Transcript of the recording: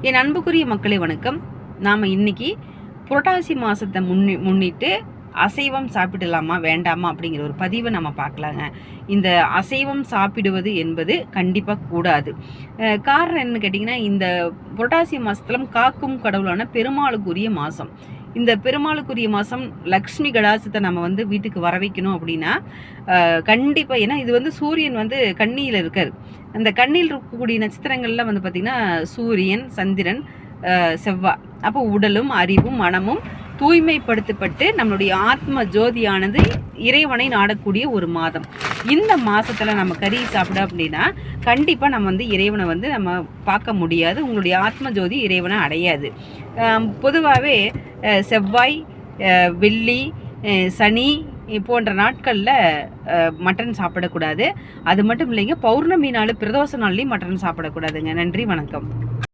என் அன்புக்குரிய மக்களே வணக்கம். நாம் இன்னைக்கு புரட்டாசி மாதத்தை முன்னிட்டு அசைவம் சாப்பிடலாமா வேண்டாமா அப்படிங்கிற ஒரு பதிவை நம்ம பார்க்கலாங்க. இந்த அசைவம் சாப்பிடுவது என்பது கண்டிப்பாக கூடாது. காரணம் என்னன்னு கேட்டிங்கன்னா, இந்த புரட்டாசி மாதத்துல காக்கும் கடவுளான பெருமாளுக்குரிய மாதம். இந்த பெருமாளுக்குரிய மாதம் லக்ஷ்மி கடாசத்தை நம்ம வீட்டுக்கு வர வைக்கணும் அப்படின்னா கண்டிப்பாக, ஏன்னா இது சூரியன் கன்னியில் இருக்கார். அந்த கண்ணியில் இருக்கக்கூடிய நட்சத்திரங்கள்லாம் பார்த்திங்கன்னா சூரியன், சந்திரன், செவ்வாய். அப்போ உடலும் அறிவும் மனமும் தூய்மைப்படுத்தப்பட்டு நம்மளுடைய ஆத்ம ஜோதியானது இறைவனை நாடக்கூடிய ஒரு மாதம். இந்த மாதத்தில் நம்ம கறி சாப்பிட அப்படின்னா கண்டிப்பாக நம்ம இறைவனை நம்ம பார்க்க முடியாது. உங்களுடைய ஆத்ம ஜோதி இறைவனை அடையாது. பொதுவாகவே செவ்வாய், வெள்ளி, சனி போன்ற நாட்களில் மட்டன் சாப்பிடக்கூடாது. அது மட்டும் இல்லைங்க, பௌர்ணமி நாள் பிரதோஷ நாள்லேயும் மட்டன் சாப்பிடக்கூடாதுங்க. நன்றி, வணக்கம்.